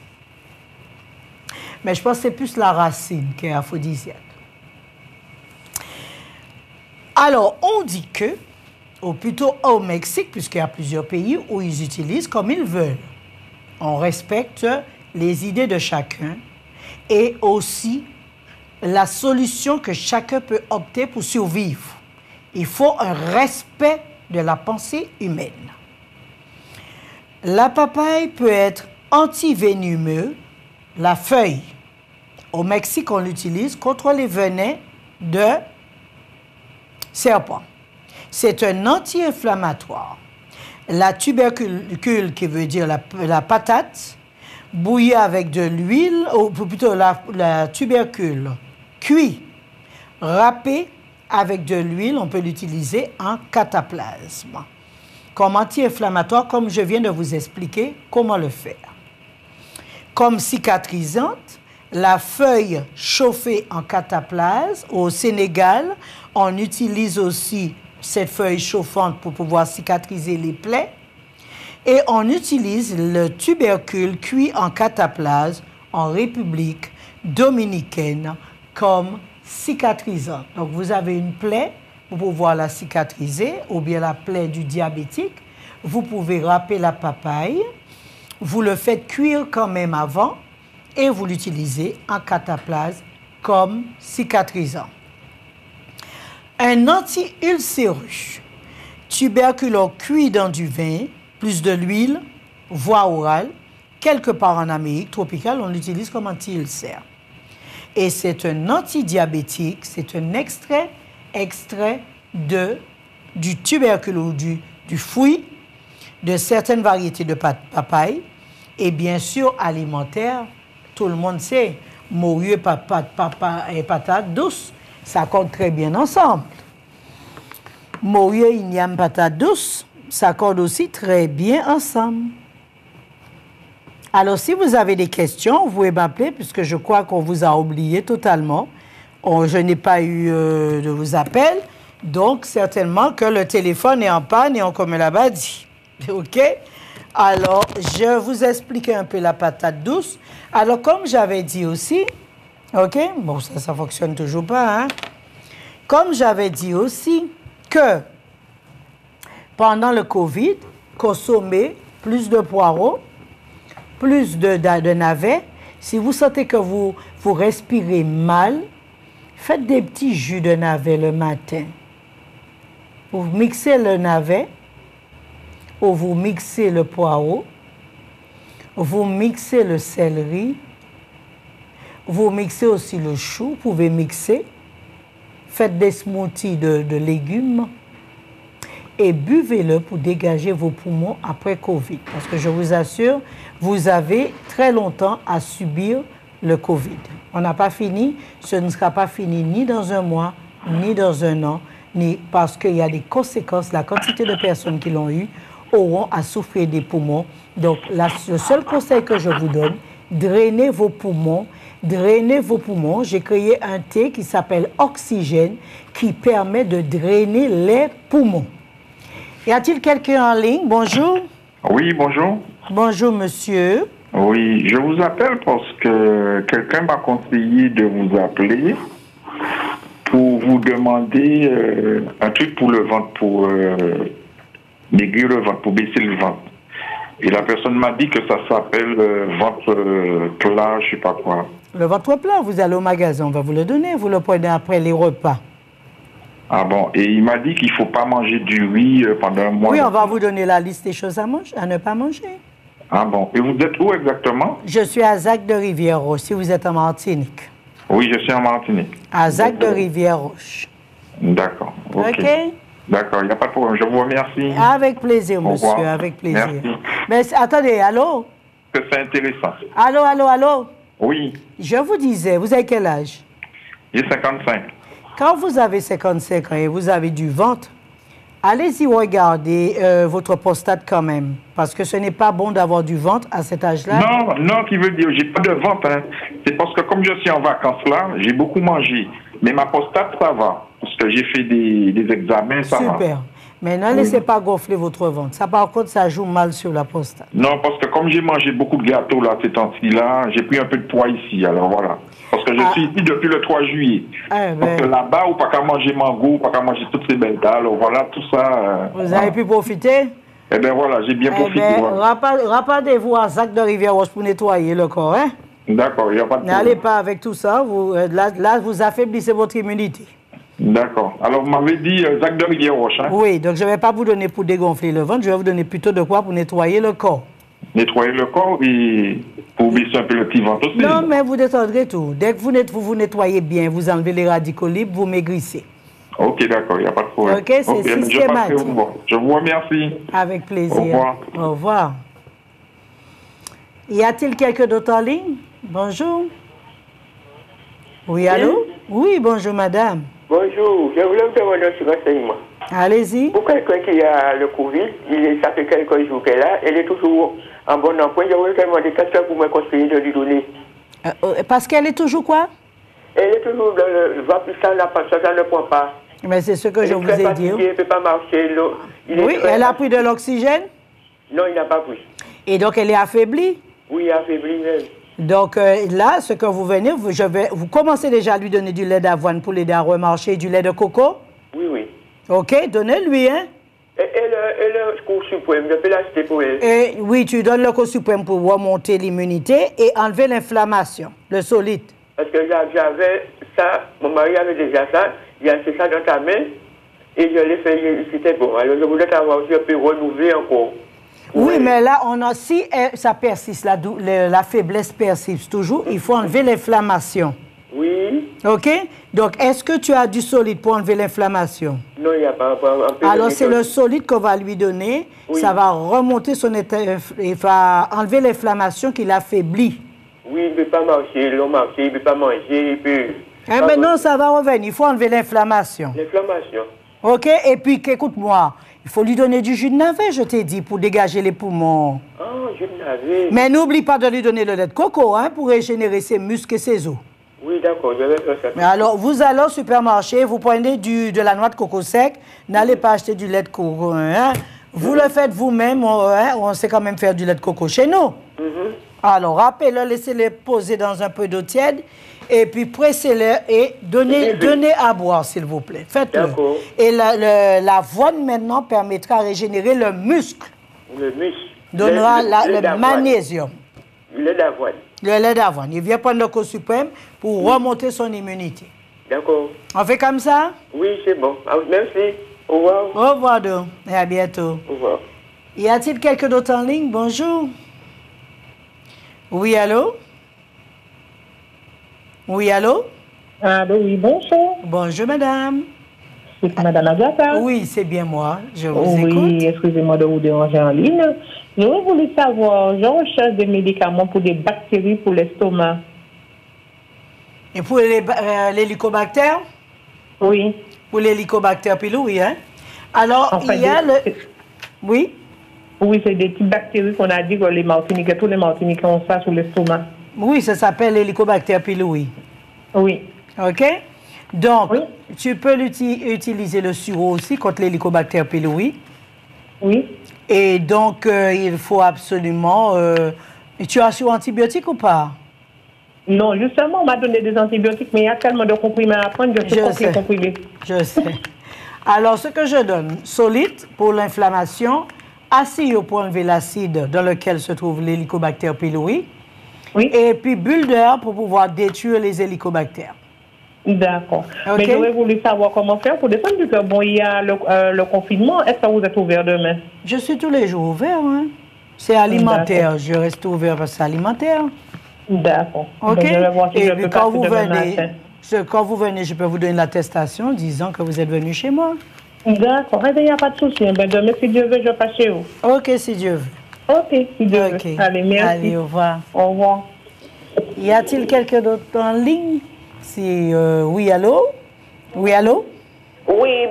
Mais je pense que c'est plus la racine qui est aphrodisiaque. Alors, on dit que, ou plutôt au Mexique, puisqu'il y a plusieurs pays où ils utilisent comme ils veulent. On respecte les idées de chacun et aussi la solution que chacun peut opter pour survivre. Il faut un respect de la pensée humaine. La papaye peut être antivénémeux, la feuille. Au Mexique, on l'utilise contre les venins de serpent. C'est un anti-inflammatoire. La tubercule, qui veut dire la patate, bouillie avec de l'huile, ou plutôt la tubercule, cuit, râpé avec de l'huile, on peut l'utiliser en cataplasme. Comme anti-inflammatoire, comme je viens de vous expliquer comment le faire. Comme cicatrisante, la feuille chauffée en cataplasme. Au Sénégal, on utilise aussi cette feuille chauffante pour pouvoir cicatriser les plaies. Et on utilise le tubercule cuit en cataplasme en République dominicaine comme cicatrisante. Donc, vous avez une plaie, vous pouvez pouvoir la cicatriser, ou bien la plaie du diabétique. Vous pouvez râper la papaye. Vous le faites cuire quand même avant et vous l'utilisez en cataplasme comme cicatrisant. Un anti-ulcéreux. Tuberculose cuit dans du vin, plus de l'huile, voie orale. Quelque part en Amérique tropicale, on l'utilise comme anti-ulcère. Et c'est un antidiabétique, c'est un extrait du tuberculose, du fruit, de certaines variétés de papaye. Et bien sûr, alimentaire, tout le monde sait, morue et patate douce, ça accorde très bien ensemble. Morue, igname, patate douce, ça accorde aussi très bien ensemble. Alors, si vous avez des questions, vous pouvez m'appeler, puisque je crois qu'on vous a oublié totalement. Je n'ai pas eu de vos appels, donc certainement que le téléphone est en panne et on comme là-bas dit. OK? Alors, je vous explique un peu la patate douce. Alors, comme j'avais dit aussi, OK? Bon, ça ne fonctionne toujours pas, hein? Comme j'avais dit aussi que pendant le COVID, consommez plus de poireaux, plus de navets. Si vous sentez que vous respirez mal, faites des petits jus de navet le matin. Vous mixez le navet, ou vous mixez le poireau, vous mixez le céleri, vous mixez aussi le chou, vous pouvez mixer. Faites des smoothies de légumes et buvez-le pour dégager vos poumons après COVID. Parce que je vous assure, vous avez très longtemps à subir le COVID. On n'a pas fini, ce ne sera pas fini ni dans un mois, ni dans un an, ni parce qu'il y a des conséquences. La quantité de personnes qui l'ont eu auront à souffrir des poumons. Donc, le seul conseil que je vous donne, drainez vos poumons. Drainez vos poumons. J'ai créé un thé qui s'appelle Oxygène qui permet de drainer les poumons. Y a-t-il quelqu'un en ligne? Bonjour. Oui, bonjour. Bonjour, monsieur. Oui, je vous appelle parce que quelqu'un m'a conseillé de vous appeler pour vous demander un truc pour le ventre, pour maigrir le ventre, pour baisser le ventre. Et la personne m'a dit que ça s'appelle ventre plat, je ne sais pas quoi. Le ventre plat, vous allez au magasin, on va vous le donner, vous le prenez après les repas. Ah bon, et il m'a dit qu'il ne faut pas manger du riz pendant un mois. Oui, on va vous donner la liste des choses à manger, à ne pas manger. Ah bon, et vous êtes où exactement? Je suis à Zac-de-Rivière-Roche, si vous êtes en Martinique. Oui, je suis en Martinique. À Zac-de-Rivière-Roche. D'accord, ok. D'accord, il n'y a pas de problème, je vous remercie. Avec plaisir, monsieur, avec plaisir. Merci. Mais attendez, allô? Que c'est intéressant. Allô? Oui. Je vous disais, vous avez quel âge? J'ai 55. Quand vous avez 55 ans et vous avez du ventre, allez-y regarder votre prostate quand même. Parce que ce n'est pas bon d'avoir du ventre à cet âge-là. Non, qui veut dire, j'ai pas de ventre. Hein. C'est parce que comme je suis en vacances là, j'ai beaucoup mangé. Mais ma prostate, ça va. Parce que j'ai fait des examens, ça va. Super. Mais ne laissez pas gonfler votre ventre. Ça, par contre, ça joue mal sur la prostate. Non, parce que comme j'ai mangé beaucoup de gâteaux là, ces temps-ci là, j'ai pris un peu de poids ici. Alors voilà. Parce que je suis ici depuis le 3 juillet. Parce que là-bas, on pas qu'à manger mango, pas qu'à manger toutes ces belles dalles. Voilà, tout ça. Vous avez pu profiter? Eh bien voilà, j'ai bien profité. Rapattez-vous à Zac-de-Rivière-Roche pour nettoyer le corps, hein? D'accord, il n'y a pas de problème. N'allez pas avec tout ça. Là, vous affaiblissez votre immunité. D'accord. Alors, vous m'avez dit Zac-de-Rivière-Roche, hein? Oui, donc je ne vais pas vous donner pour dégonfler le ventre, je vais vous donner plutôt de quoi pour nettoyer le corps. Nettoyer le corps et pour baisser un peu le petit ventre aussi. Non, mais vous détendrez tout. Dès que vous nettoyez bien, vous enlevez les radicaux libres, vous maigrissez. Ok, d'accord, il n'y a pas de problème. Ok, c'est systématique. Je vous remercie. Avec plaisir. Au revoir. Au revoir. Y a-t-il quelqu'un d'autre en ligne? Bonjour. Oui, allô? Oui, bonjour, madame. Bonjour, je voulais vous demander un petit renseignement. Allez-y. Pour quelqu'un qui a le Covid, ça fait quelques jours qu'elle est là, elle est toujours en bon emploi. Je voulais demander qu'est-ce que vous me conseillez de lui donner. Parce qu'elle est toujours quoi? Elle est toujours le ventre, ça ne prend pas. Mais c'est ce que je vous ai dit. Elle ne peut pas marcher. Oui, elle a pris de l'oxygène? Non, il n'a pas pris. Et donc elle est affaiblie? Oui, affaiblie même. Donc là, ce que vous venez, vous commencez déjà à lui donner du lait d'avoine pour l'aider à remarcher, du lait de coco? Oui, oui. OK, donnez-lui, hein? Et le cours suprême, je peux l'acheter pour elle. Et, oui, tu donnes le cours suprême pour remonter l'immunité et enlever l'inflammation, le solide. Parce que j'avais ça, mon mari avait déjà ça, il a fait ça dans ta main, et je l'ai fait, c'était bon. Alors je voulais savoir si je peux renouveler encore. Oui, mais là, si ça persiste, la faiblesse persiste toujours, il faut enlever l'inflammation. Oui. OK? Donc, est-ce que tu as du solide pour enlever l'inflammation? Non, il n'y a pas. Alors, c'est le solide qu'on va lui donner. Oui. Ça va remonter son état, il va enlever l'inflammation qui l'affaiblit. Oui, il ne peut pas marcher, il ne peut pas manger, il peut... Mais non, ça va revenir. Il faut enlever l'inflammation. L'inflammation. OK? Et puis, écoute-moi, il faut lui donner du jus de navet, je t'ai dit, pour dégager les poumons. Ah, jus de navet. Mais n'oublie pas de lui donner le lait de coco, hein, pour régénérer ses muscles et ses os. Oui, d'accord, je vais faire ça. Mais alors, vous allez au supermarché, vous prenez de la noix de coco sec, n'allez pas acheter du lait de coco. Hein? Vous le faites vous-même, on sait quand même faire du lait de coco chez nous. Alors, râpez-le, laissez-le poser dans un peu d'eau tiède, et puis pressez-le et donnez à boire, s'il vous plaît. Faites-le. Et l'avoine, maintenant, permettra de régénérer le muscle. Le muscle. Donnera le magnésium. Le lait d'avoine. Le lait d'avoine. Il vient prendre le cours suprême pour remonter son immunité. D'accord. On fait comme ça? Oui, c'est bon. Merci. Au revoir. Au revoir, donc. Et à bientôt. Au revoir. Y a-t-il quelqu'un d'autre en ligne? Bonjour. Oui, allô? Oui, allô? Allô, oui, bonjour. Bonjour, madame. C'est madame Agatha? Oui, c'est bien moi. Je vous écoute. Oui, excusez-moi de vous déranger en ligne. J'aurais voulu savoir, je recherche des médicaments pour des bactéries pour l'estomac. Et pour l'hélicobactère? Oui. Pour l'hélicobactère pylori, hein? Alors, enfin, il y a Oui? Oui, c'est des petites bactéries qu'on a dit que les Martiniquais, tous les Martiniquais ont ça sur l'estomac. Oui, ça s'appelle l'hélicobactère pylori. Oui. OK? Donc, tu peux utiliser le sureau aussi contre l'hélicobactère pylori. Oui. Et donc, il faut absolument... tu as sur antibiotiques ou pas? Non, justement, on m'a donné des antibiotiques, mais il y a tellement de comprimés à prendre, Je sais. Alors, ce que je donne, solide pour l'inflammation, acide pour enlever l'acide dans lequel se trouve l'hélicobactère pylori. Oui. Et puis, bulle d'air pour pouvoir détruire les hélicobactères. D'accord. Okay. Mais j'aurais voulu savoir comment faire pour descendre du cœur. Bon, il y a le confinement. Est-ce que vous êtes ouvert demain? Je suis tous les jours ouvert. Hein. C'est alimentaire. Je reste ouvert parce que c'est alimentaire. D'accord. OK. Donc, je vais voir si et je puis peux quand vous venez, je peux vous donner l'attestation disant que vous êtes venu chez moi. D'accord. Il n'y a pas de souci. Ben, demain, si Dieu veut, je passe chez vous. OK, si Dieu veut. OK, si Dieu veut. Allez, merci. Allez, au revoir. Au revoir. Y a-t-il quelqu'un d'autre en ligne? Si, oui, allô? Oui, allô? Oui,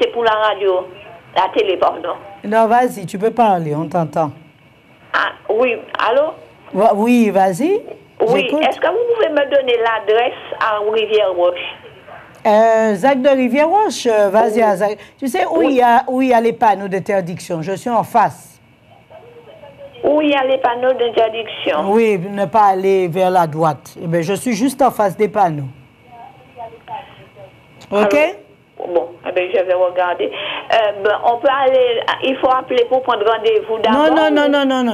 c'est pour la radio, la télé, pardon. Non, vas-y, tu peux parler, on t'entend. Ah, oui, allô? Oui, vas-y. Oui, est-ce que vous pouvez me donner l'adresse à Rivière-Roche? Zac de Rivière-Roche, vas-y à Zac. Tu sais où il y a les panneaux d'interdiction? Je suis en face. Où il y a les panneaux d'interdiction? Oui, ne pas aller vers la droite. Eh bien, je suis juste en face des panneaux. OK? Alors, bon, eh bien, je vais regarder. On peut aller, il faut appeler pour prendre rendez-vous d'abord?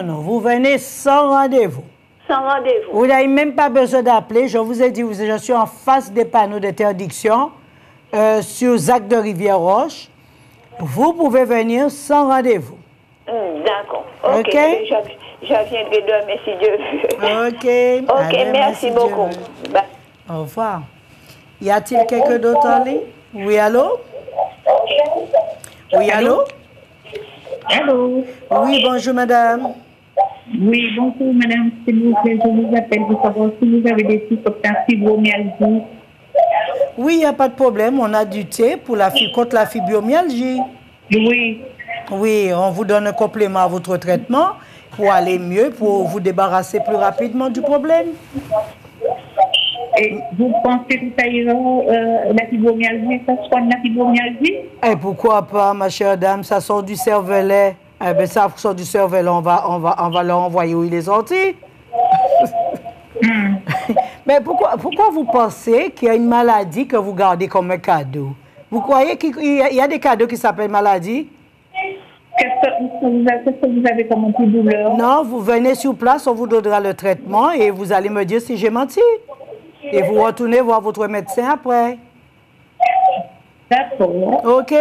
Non. Vous venez sans rendez-vous. Sans rendez-vous? Vous n'avez même pas besoin d'appeler. Je vous ai dit, je suis en face des panneaux d'interdiction sur Zac de Rivière-Roche. Vous pouvez venir sans rendez-vous. D'accord. OK. Je viendrai demain si Dieu veut. OK. OK, allez, merci beaucoup. Au revoir. Y a-t-il quelqu'un d'autre en ligne? Oui, allô? Oui, allô? Allô? Oui, bonjour, madame. Oui, bonjour, madame. S'il vous plaît, je vous appelle pour savoir si vous avez des trucs comme la fibromyalgie. Oui, il n'y a pas de problème. On a du thé contre la fibromyalgie. Oui. Oui, on vous donne un complément à votre traitement pour aller mieux, pour vous débarrasser plus rapidement du problème. Et vous pensez que ça ira, la fibromyalgie, ça soigne la fibromyalgie? Et pourquoi pas, ma chère dame, ça sort du cervelet. Eh bien, ça sort du cervelet, on va leur envoyer où il est sorti. Mais pourquoi vous pensez qu'il y a une maladie que vous gardez comme un cadeau? Vous croyez qu'il y a des cadeaux qui s'appellent maladie? Qu'est-ce que vous avez comme antidouleur? Non, vous venez sur place, on vous donnera le traitement et vous allez me dire si j'ai menti. Et vous retournez voir votre médecin après. D'accord. OK?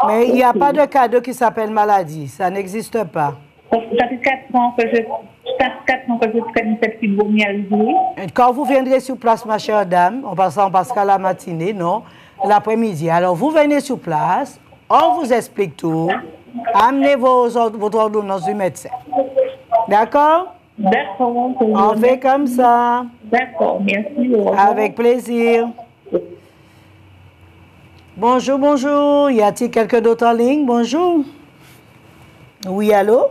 Mais il n'y a pas de cadeau qui s'appelle maladie. Ça n'existe pas. Ça fait 4 ans que je traîne cette fibromyalgie. Quand vous viendrez sur place, ma chère dame, on passera la matinée, non? L'après-midi. Alors, vous venez sur place, on vous explique tout. Amenez votre ordonnance du médecin. D'accord? D'accord. On fait comme ça. D'accord, merci. Avec plaisir. Bonjour, bonjour. Y a-t-il quelqu'un d'autre en ligne? Bonjour. Oui, allô?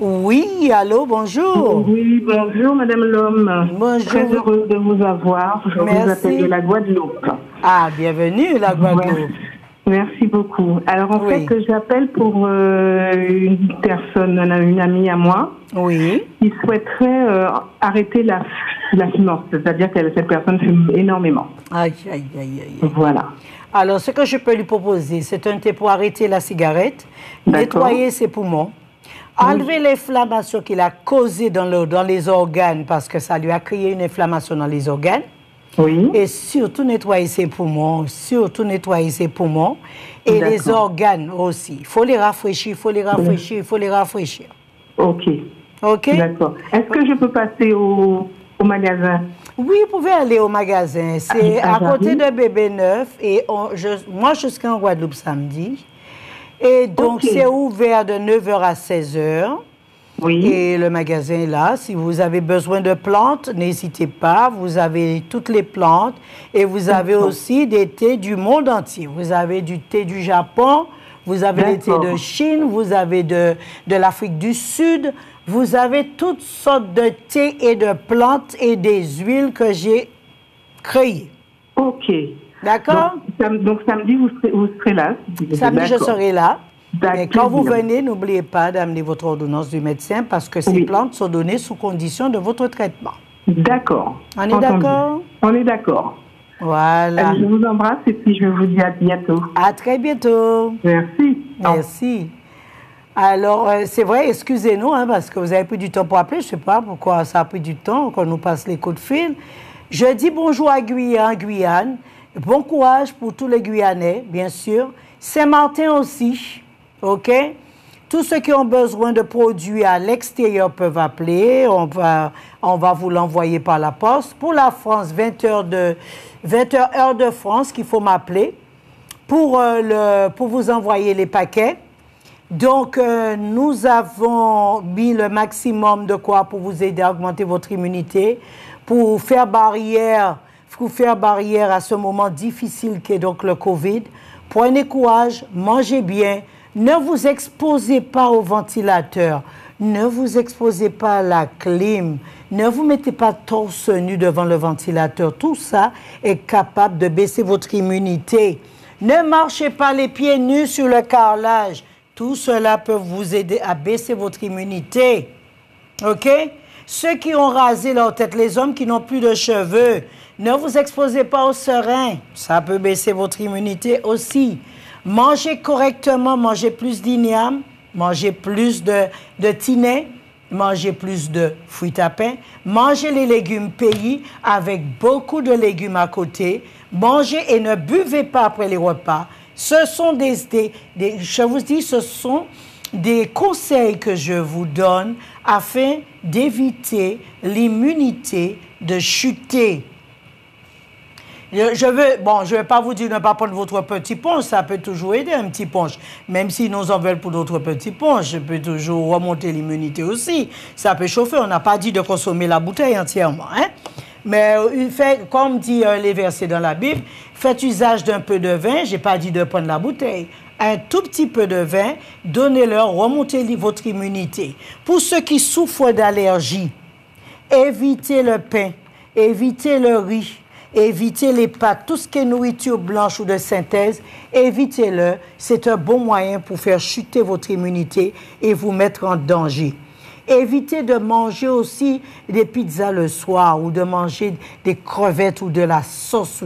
Oui, allô, bonjour. Oui, bonjour, Madame Lhomme. Bonjour. Très heureuse de vous avoir. Je vous appelle de la Guadeloupe. Ah, bienvenue, la Guadeloupe. Ouais. Merci beaucoup. Alors, en Oui. fait, j'appelle pour une personne, une amie à moi, Oui. qui souhaiterait arrêter la fumance. C'est-à-dire que cette personne fume énormément. Aïe, aïe, aïe, aïe. Voilà. Alors, ce que je peux lui proposer, c'est un thé pour arrêter la cigarette, nettoyer ses poumons, enlever l'inflammation qu'il a causée dans les organes, parce que ça lui a créé une inflammation dans les organes. Oui. Et surtout nettoyer ses poumons, et les organes aussi. Il faut les rafraîchir, Ok. OK? D'accord. Est-ce que je peux passer au magasin? Oui, vous pouvez aller au magasin. C'est à côté de Bébé Neuf. Et moi, je serai en Guadeloupe samedi. Et donc, c'est ouvert de 9h à 16h. Oui. Et le magasin est là. Si vous avez besoin de plantes, n'hésitez pas. Vous avez toutes les plantes. Et vous avez aussi des thés du monde entier. Vous avez du thé du Japon. Vous avez les thés de Chine. Vous avez de l'Afrique du Sud. Vous avez toutes sortes de thés et de plantes et des huiles que j'ai créées. Ok. D'accord? Donc samedi, vous serez là? Samedi, je serai là. Mais quand vous bien. venez, n'oubliez pas d'amener votre ordonnance du médecin parce que ces plantes sont données sous condition de votre traitement. D'accord. On est d'accord? On est d'accord. Voilà. Je vous embrasse et puis je vous dis à bientôt. À très bientôt. Merci. Merci. Alors, c'est vrai, excusez-nous, hein, parce que vous avez pris du temps pour appeler. Je ne sais pas pourquoi ça a pris du temps qu'on nous passe les coups de fil. Je dis bonjour à Guyane. Bon courage pour tous les Guyanais, bien sûr. Saint-Martin aussi, OK? Tous ceux qui ont besoin de produits à l'extérieur peuvent appeler. On va vous l'envoyer par la poste. Pour la France, 20h heure de France qu'il faut m'appeler pour vous envoyer les paquets. Donc, nous avons mis le maximum de quoi pour vous aider à augmenter votre immunité, pour faire barrière à ce moment difficile qu'est donc le Covid. Prenez courage, mangez bien, ne vous exposez pas au ventilateur, ne vous exposez pas à la clim, ne vous mettez pas torse nu devant le ventilateur. Tout ça est capable de baisser votre immunité. Ne marchez pas les pieds nus sur le carrelage. Tout cela peut vous aider à baisser votre immunité. OK? Ceux qui ont rasé leur tête, les hommes qui n'ont plus de cheveux, ne vous exposez pas au serein. Ça peut baisser votre immunité aussi. Mangez correctement, mangez plus d'igname, mangez plus de tinée, mangez plus de fruits à pain, mangez les légumes pays avec beaucoup de légumes à côté. Mangez et ne buvez pas après les repas. Ce sont je vous dis, ce sont des conseils que je vous donne afin d'éviter l'immunité de chuter. Je vais pas vous dire de ne pas prendre votre petit punch, ça peut toujours aider un petit punch. Même s'ils nous en veulent pour d'autres petits punch, je peux toujours remonter l'immunité aussi. Ça peut chauffer, on n'a pas dit de consommer la bouteille entièrement, hein? Mais comme dit les versets dans la Bible, faites usage d'un peu de vin, je n'ai pas dit de prendre la bouteille. Un tout petit peu de vin, donnez-leur, remontez votre immunité. Pour ceux qui souffrent d'allergie, évitez le pain, évitez le riz, évitez les pâtes, tout ce qui est nourriture blanche ou de synthèse, évitez-le. C'est un bon moyen pour faire chuter votre immunité et vous mettre en danger. Évitez de manger aussi des pizzas le soir ou de manger des crevettes ou de la sauce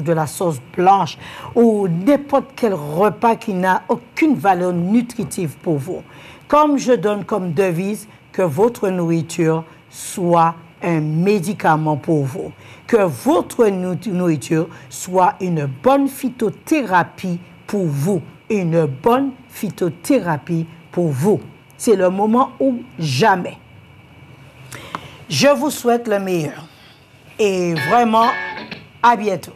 blanche ou n'importe quel repas qui n'a aucune valeur nutritive pour vous. Comme je donne comme devise que votre nourriture soit un médicament pour vous, que votre nourriture soit une bonne phytothérapie pour vous, une bonne phytothérapie pour vous. C'est le moment ou jamais. Je vous souhaite le meilleur et vraiment à bientôt.